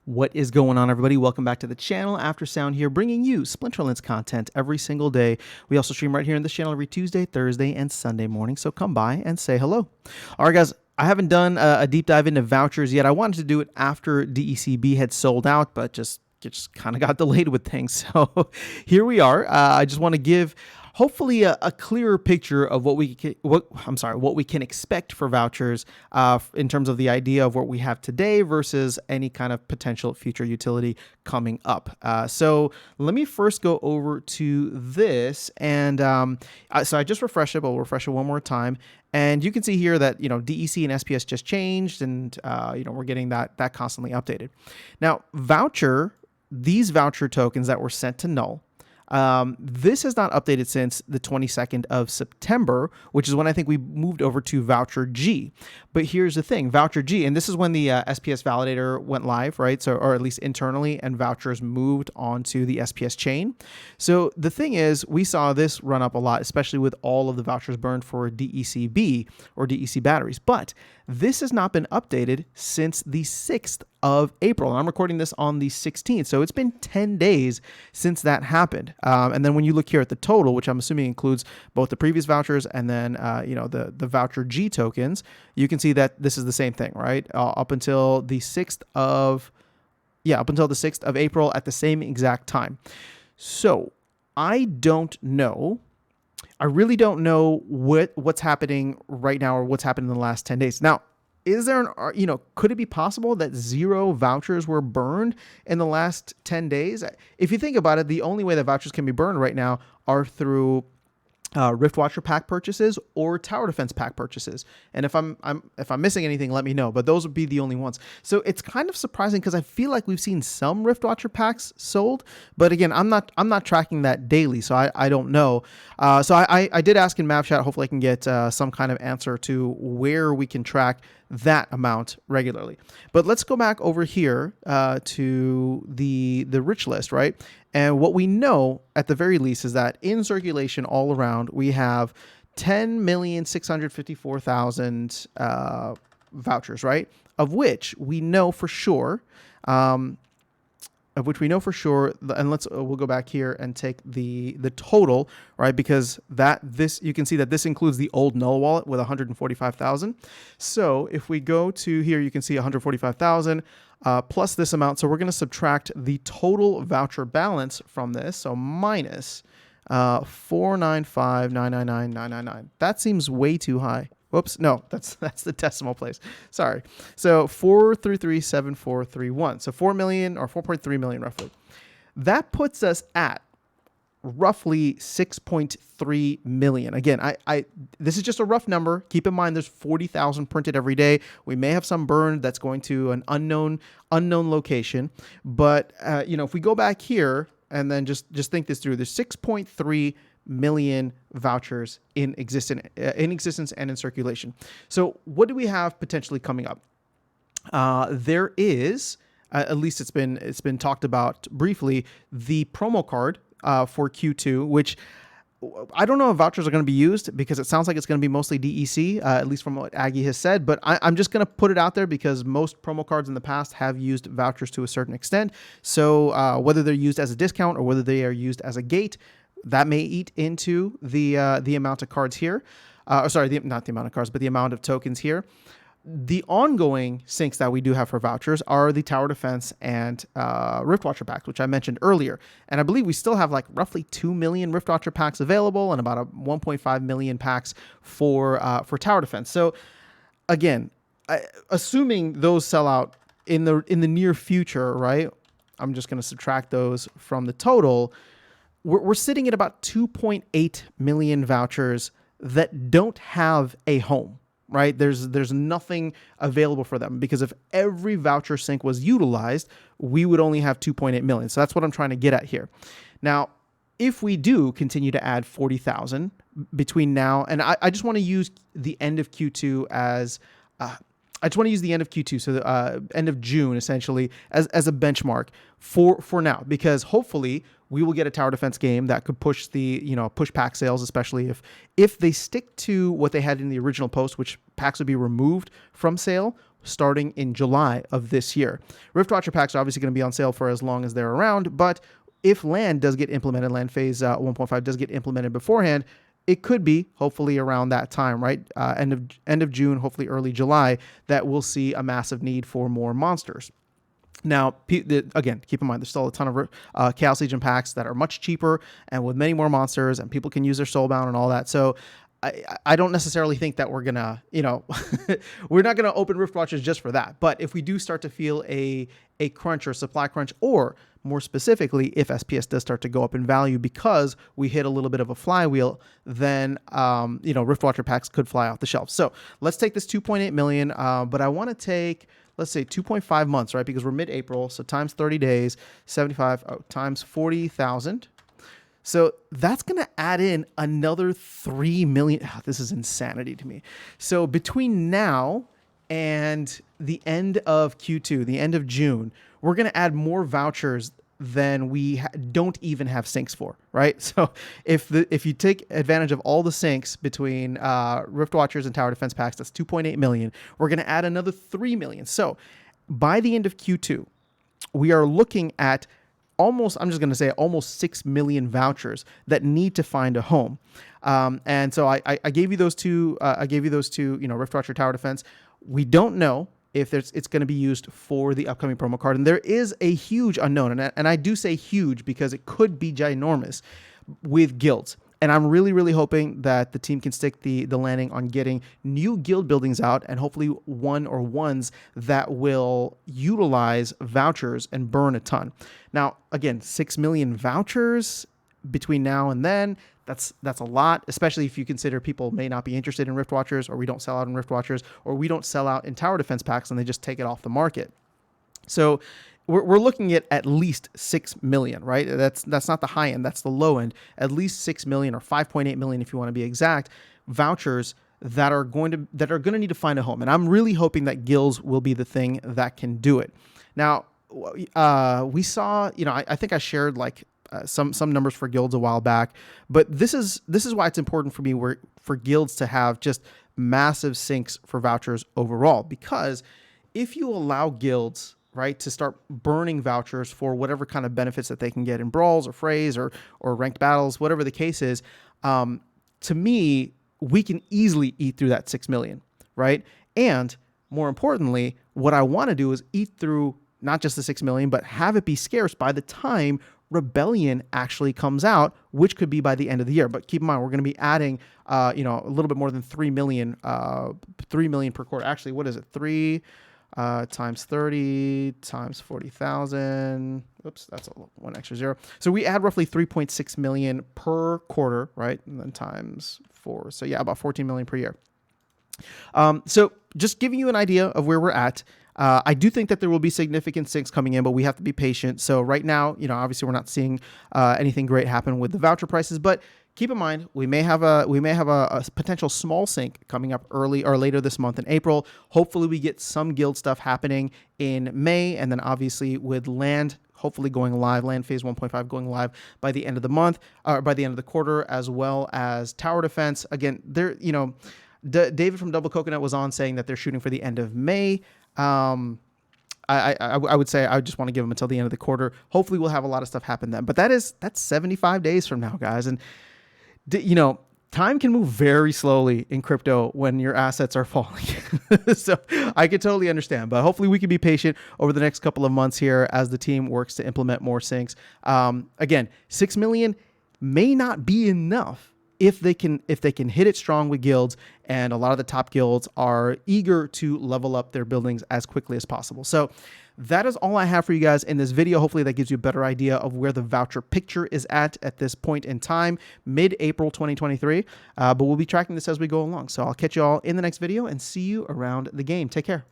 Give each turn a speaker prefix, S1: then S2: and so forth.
S1: What is going on, everybody? Welcome back to the channel. After Sound here, bringing you Splinterlands content every single day. We also stream right here in this channel every Tuesday, Thursday, and Sunday morning, so come by and say hello. All right, guys, I haven't done a deep dive into vouchers yet. I wanted to do it after Dec-B had sold out, but just kind of got delayed with things. So here we are. I just want to give hopefully a clearer picture of what we can expect for vouchers in terms of the idea of what we have today versus any kind of potential future utility coming up. So let me first go over to this, and so I just refreshed it, but we'll refresh it one more time. And you can see here that, DEC and SPS just changed, and, we're getting that constantly updated. Now, these voucher tokens that were sent to null, this has not updated since the 22nd of September, which is when I think we moved over to Voucher G. But here's the thing, Voucher G, and this is when the SPS validator went live, right? So, or at least internally, and vouchers moved onto the SPS chain. So the thing is, we saw this run up a lot, especially with all of the vouchers burned for DECB or DEC batteries. But this has not been updated since the 6th of April. And I'm recording this on the 16th. So it's been 10 days since that happened. And then when you look here at the total, which I'm assuming includes both the previous vouchers and then, the Voucher G tokens, you can see that this is the same thing, right? Up until the 6th of April at the same exact time. So I don't know. I really don't know what's happening right now or what's happened in the last 10 days. Now, is there could it be possible that 0 vouchers were burned in the last 10 days? If you think about it, the only way that vouchers can be burned right now are through Rift Watcher pack purchases or Tower Defense pack purchases. And if I'm missing anything, let me know. But those would be the only ones. So it's kind of surprising because I feel like we've seen some Rift Watcher packs sold, but again, I'm not tracking that daily, so I don't know. So I did ask in Map Chat. Hopefully, I can get some kind of answer to where we can track that amount regularly. But let's go back over here to the rich list, right? And what we know at the very least is that in circulation all around, we have 10,654,000 vouchers, right? Of which we know for sure, and we'll go back here and take the total, right? Because you can see that this includes the old null wallet with 145,000. So if we go to here, you can see 145,000 plus this amount. So we're going to subtract the total voucher balance from this. So minus 495,999,999. That seems way too high. Whoops, no, that's the decimal place. Sorry. So 4337431. So 4 million or 4.3 million roughly. That puts us at roughly 6.3 million. Again, this is just a rough number. Keep in mind there's 40,000 printed every day. We may have some burned that's going to an unknown location. But if we go back here and then just think this through, there's 6.3 million vouchers in existence and in circulation. So what do we have potentially coming up? There is, at least it's been talked about briefly, the promo card for Q2, which I don't know if vouchers are going to be used because it sounds like it's going to be mostly DEC, at least from what Aggie has said. But I'm just going to put it out there because most promo cards in the past have used vouchers to a certain extent. So whether they're used as a discount or whether they are used as a gate, that may eat into the amount of cards here. Not the amount of cards, but the amount of tokens here. The ongoing sinks that we do have for vouchers are the Tower Defense and Rift Watcher packs, which I mentioned earlier. And I believe we still have like roughly 2 million Rift Watcher packs available and about 1.5 million packs for Tower Defense. So again, assuming those sell out in the near future, right? I'm just going to subtract those from the total. We're sitting at about 2.8 million vouchers that don't have a home, right? There's nothing available for them because if every voucher sync was utilized, we would only have 2.8 million. So that's what I'm trying to get at here. Now, if we do continue to add 40,000 between now, and I just want to use the end of Q2 as so the end of June, essentially, as a benchmark for now, because hopefully we will get a tower defense game that could push push pack sales, especially if they stick to what they had in the original post, which packs would be removed from sale starting in July of this year. Rift Watcher packs are obviously going to be on sale for as long as they're around, but if land does get implemented, land phase 1.5 does get implemented beforehand, it could be hopefully around that time, right? End of June, hopefully early July, that we'll see a massive need for more monsters. Now, again, keep in mind, there's still a ton of Chaos Legion packs that are much cheaper and with many more monsters, and people can use their Soulbound and all that. So I don't necessarily think that we're going to, we're not going to open Rift Watchers just for that. But if we do start to feel a crunch or supply crunch, or more specifically, if SPS does start to go up in value because we hit a little bit of a flywheel, then, Rift Watcher packs could fly off the shelf. So let's take this 2.8 million, but I want to take, let's say 2.5 months, right? Because we're mid-April, so times 30 days, 75, times 40,000. So that's going to add in another 3 million. Oh, this is insanity to me. So between now and the end of Q2, the end of June, we're going to add more vouchers than we don't even have syncs for, right? So if you take advantage of all the syncs between Rift Watchers and Tower Defense packs, that's 2.8 million. We're going to add another 3 million. So by the end of Q2, we are looking at almost 6 million vouchers that need to find a home. And so I gave you those two, Rift Watcher, Tower Defense. We don't know if it's going to be used for the upcoming promo card. And there is a huge unknown. And I do say huge because it could be ginormous with guilds. And I'm really, really hoping that the team can stick the landing on getting new guild buildings out, and hopefully ones that will utilize vouchers and burn a ton. Now, again, 6 million vouchers between now and then, that's a lot, especially if you consider people may not be interested in Rift Watchers, or we don't sell out in Rift Watchers, or we don't sell out in Tower Defense packs and they just take it off the market. So we're looking at least 6 million, right? That's not the high end, that's the low end. At least 6 million, or 5.8 million if you want to be exact, vouchers that are going to need to find a home. And I'm really hoping that guilds will be the thing that can do it. Now, we saw, I think I shared some numbers for guilds a while back, but this is why it's important for me for guilds to have just massive syncs for vouchers overall, because if you allow guilds, right, to start burning vouchers for whatever kind of benefits that they can get in brawls or frays or ranked battles, whatever the case is, to me, we can easily eat through that 6 million, right? And more importantly, what I want to do is eat through not just the 6 million, but have it be scarce by the time Rebellion actually comes out, which could be by the end of the year. But keep in mind, we're going to be adding, a little bit more than 3 million, 3 million per quarter. Actually, what is it? 3 times 30 times 40,000. Oops, that's one extra zero. So we add roughly 3.6 million per quarter, right? And then times 4. So yeah, about 14 million per year. So just giving you an idea of where we're at. I do think that there will be significant syncs coming in, but we have to be patient. So right now, obviously we're not seeing anything great happen with the voucher prices, but keep in mind, we may have a potential small sync coming up early or later this month in April. Hopefully we get some guild stuff happening in May, and then obviously with land hopefully going live, land phase 1.5 going live by the end of the month, or by the end of the quarter, as well as Tower Defense. Again, David from Double Coconut was on saying that they're shooting for the end of May. I would say I just want to give them until the end of the quarter. Hopefully we'll have a lot of stuff happen then. But that's 75 days from now, guys. And time can move very slowly in crypto when your assets are falling. So I can totally understand, but hopefully we can be patient over the next couple of months here as the team works to implement more syncs. Again, 6 million may not be enough if they can hit it strong with guilds, and a lot of the top guilds are eager to level up their buildings as quickly as possible. So that is all I have for you guys in this video. Hopefully that gives you a better idea of where the voucher picture is at this point in time, mid-April 2023. But we'll be tracking this as we go along. So I'll catch you all in the next video and see you around the game. Take care.